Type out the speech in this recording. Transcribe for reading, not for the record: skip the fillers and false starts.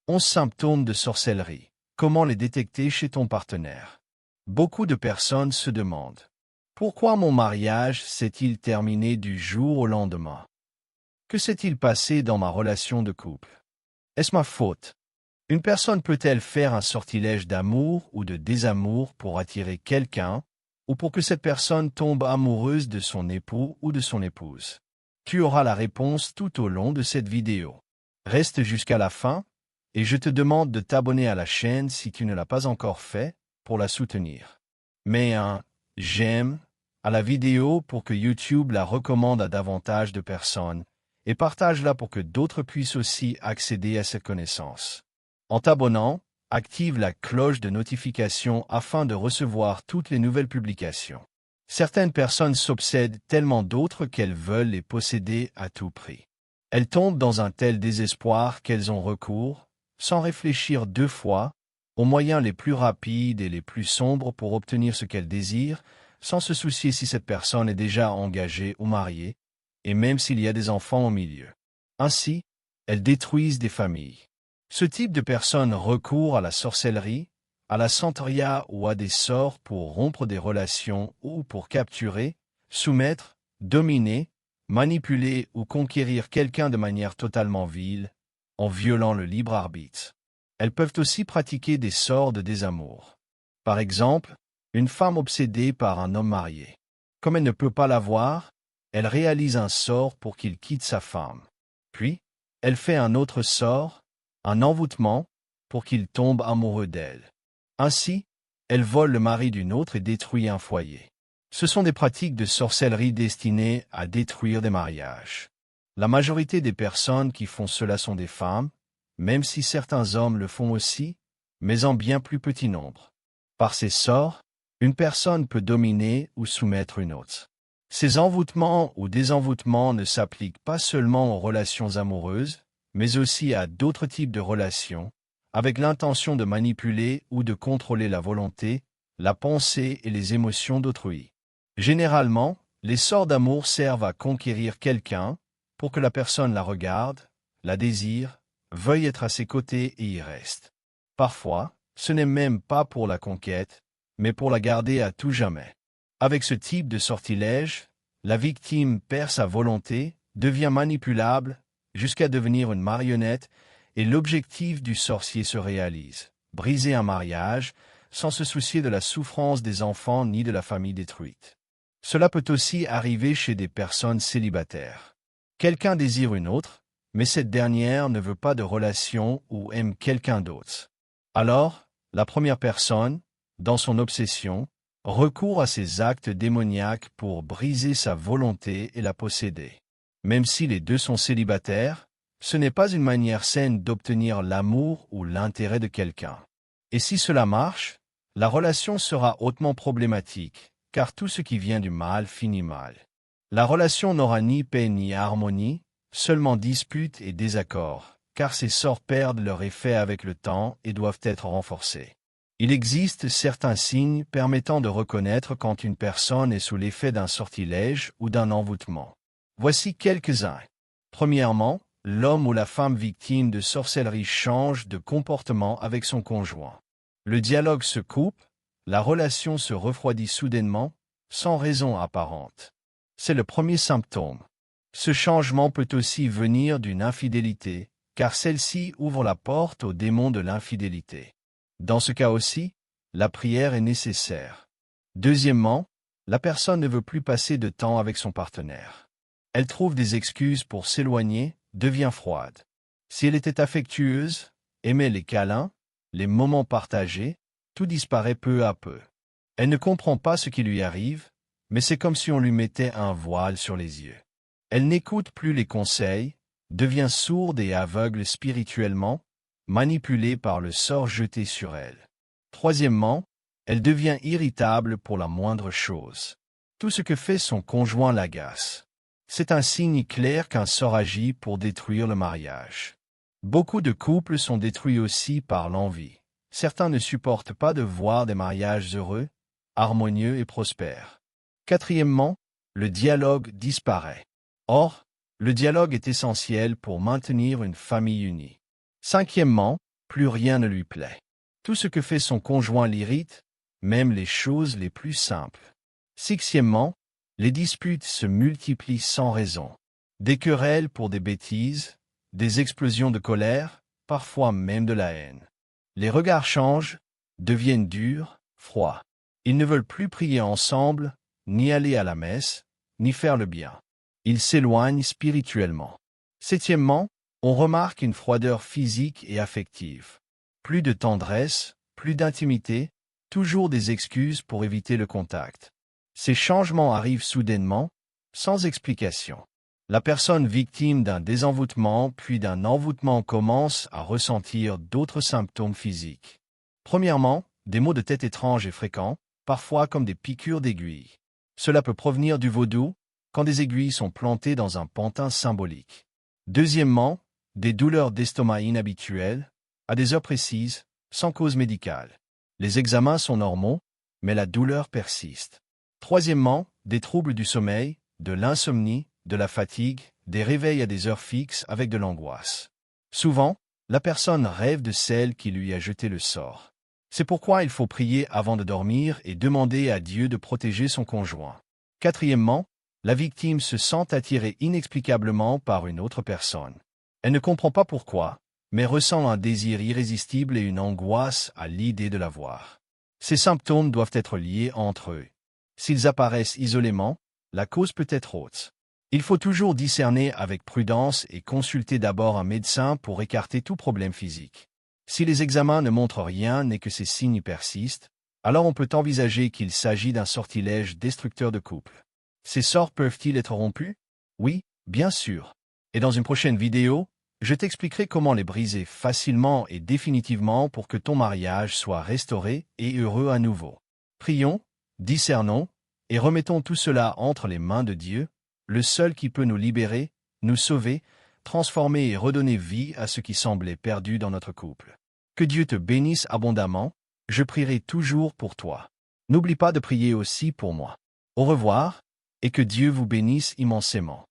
11 symptômes de sorcellerie. Comment les détecter chez ton partenaire? Beaucoup de personnes se demandent: pourquoi mon mariage s'est-il terminé du jour au lendemain? Que s'est-il passé dans ma relation de couple? Est-ce ma faute? Une personne peut-elle faire un sortilège d'amour ou de désamour pour attirer quelqu'un, ou pour que cette personne tombe amoureuse de son époux ou de son épouse? Tu auras la réponse tout au long de cette vidéo. Reste jusqu'à la fin, et je te demande de t'abonner à la chaîne si tu ne l'as pas encore fait, pour la soutenir. Mets un « j'aime » à la vidéo pour que YouTube la recommande à davantage de personnes, et partage-la pour que d'autres puissent aussi accéder à cette connaissance. En t'abonnant, active la cloche de notification afin de recevoir toutes les nouvelles publications. Certaines personnes s'obsèdent tellement d'autres qu'elles veulent les posséder à tout prix. Elles tombent dans un tel désespoir qu'elles ont recours, sans réfléchir deux fois, aux moyens les plus rapides et les plus sombres pour obtenir ce qu'elles désirent, sans se soucier si cette personne est déjà engagée ou mariée, et même s'il y a des enfants au milieu. Ainsi, elles détruisent des familles. Ce type de personnes recourt à la sorcellerie, à la santeria ou à des sorts pour rompre des relations ou pour capturer, soumettre, dominer, manipuler ou conquérir quelqu'un de manière totalement vile, en violant le libre arbitre. Elles peuvent aussi pratiquer des sorts de désamour. Par exemple, une femme obsédée par un homme marié. Comme elle ne peut pas l'avoir, elle réalise un sort pour qu'il quitte sa femme. Puis, elle fait un autre sort, un envoûtement, pour qu'il tombe amoureux d'elle. Ainsi, elle vole le mari d'une autre et détruit un foyer. Ce sont des pratiques de sorcellerie destinées à détruire des mariages. La majorité des personnes qui font cela sont des femmes, même si certains hommes le font aussi, mais en bien plus petit nombre. Par ces sorts, une personne peut dominer ou soumettre une autre. Ces envoûtements ou désenvoûtements ne s'appliquent pas seulement aux relations amoureuses, mais aussi à d'autres types de relations, avec l'intention de manipuler ou de contrôler la volonté, la pensée et les émotions d'autrui. Généralement, les sorts d'amour servent à conquérir quelqu'un pour que la personne la regarde, la désire, veuille être à ses côtés et y reste. Parfois, ce n'est même pas pour la conquête, mais pour la garder à tout jamais. Avec ce type de sortilège, la victime perd sa volonté, devient manipulable, jusqu'à devenir une marionnette, et l'objectif du sorcier se réalise: briser un mariage, sans se soucier de la souffrance des enfants ni de la famille détruite. Cela peut aussi arriver chez des personnes célibataires. Quelqu'un désire une autre, mais cette dernière ne veut pas de relation ou aime quelqu'un d'autre. Alors, la première personne, dans son obsession, recourt à ces actes démoniaques pour briser sa volonté et la posséder. Même si les deux sont célibataires, ce n'est pas une manière saine d'obtenir l'amour ou l'intérêt de quelqu'un. Et si cela marche, la relation sera hautement problématique, car tout ce qui vient du mal finit mal. La relation n'aura ni paix ni harmonie, seulement disputes et désaccords, car ces sorts perdent leur effet avec le temps et doivent être renforcés. Il existe certains signes permettant de reconnaître quand une personne est sous l'effet d'un sortilège ou d'un envoûtement. Voici quelques-uns. Premièrement, l'homme ou la femme victime de sorcellerie change de comportement avec son conjoint. Le dialogue se coupe, la relation se refroidit soudainement, sans raison apparente. C'est le premier symptôme. Ce changement peut aussi venir d'une infidélité, car celle-ci ouvre la porte au démon de l'infidélité. Dans ce cas aussi, la prière est nécessaire. Deuxièmement, la personne ne veut plus passer de temps avec son partenaire. Elle trouve des excuses pour s'éloigner, devient froide. Si elle était affectueuse, aimait les câlins, les moments partagés, tout disparaît peu à peu. Elle ne comprend pas ce qui lui arrive, mais c'est comme si on lui mettait un voile sur les yeux. Elle n'écoute plus les conseils, devient sourde et aveugle spirituellement, manipulée par le sort jeté sur elle. Troisièmement, elle devient irritable pour la moindre chose. Tout ce que fait son conjoint l'agace. C'est un signe clair qu'un sort agit pour détruire le mariage. Beaucoup de couples sont détruits aussi par l'envie. Certains ne supportent pas de voir des mariages heureux, harmonieux et prospères. Quatrièmement, le dialogue disparaît. Or, le dialogue est essentiel pour maintenir une famille unie. Cinquièmement, plus rien ne lui plaît. Tout ce que fait son conjoint l'irrite, même les choses les plus simples. Sixièmement, les disputes se multiplient sans raison. Des querelles pour des bêtises, des explosions de colère, parfois même de la haine. Les regards changent, deviennent durs, froids. Ils ne veulent plus prier ensemble, ni aller à la messe, ni faire le bien. Ils s'éloignent spirituellement. Septièmement, on remarque une froideur physique et affective. Plus de tendresse, plus d'intimité, toujours des excuses pour éviter le contact. Ces changements arrivent soudainement, sans explication. La personne victime d'un désenvoûtement puis d'un envoûtement commence à ressentir d'autres symptômes physiques. Premièrement, des maux de tête étranges et fréquents, parfois comme des piqûres d'aiguilles. Cela peut provenir du vaudou, quand des aiguilles sont plantées dans un pantin symbolique. Deuxièmement, des douleurs d'estomac inhabituelles, à des heures précises, sans cause médicale. Les examens sont normaux, mais la douleur persiste. Troisièmement, des troubles du sommeil, de l'insomnie, de la fatigue, des réveils à des heures fixes avec de l'angoisse. Souvent, la personne rêve de celle qui lui a jeté le sort. C'est pourquoi il faut prier avant de dormir et demander à Dieu de protéger son conjoint. Quatrièmement, la victime se sent attirée inexplicablement par une autre personne. Elle ne comprend pas pourquoi, mais ressent un désir irrésistible et une angoisse à l'idée de la voir. Ces symptômes doivent être liés entre eux. S'ils apparaissent isolément, la cause peut être autre. Il faut toujours discerner avec prudence et consulter d'abord un médecin pour écarter tout problème physique. Si les examens ne montrent rien et que ces signes persistent, alors on peut envisager qu'il s'agit d'un sortilège destructeur de couple. Ces sorts peuvent-ils être rompus? Oui, bien sûr. Et dans une prochaine vidéo, je t'expliquerai comment les briser facilement et définitivement pour que ton mariage soit restauré et heureux à nouveau. Prions, discernons, et remettons tout cela entre les mains de Dieu, le seul qui peut nous libérer, nous sauver, transformer et redonner vie à ce qui semblait perdu dans notre couple. Que Dieu te bénisse abondamment, je prierai toujours pour toi. N'oublie pas de prier aussi pour moi. Au revoir, et que Dieu vous bénisse immensément.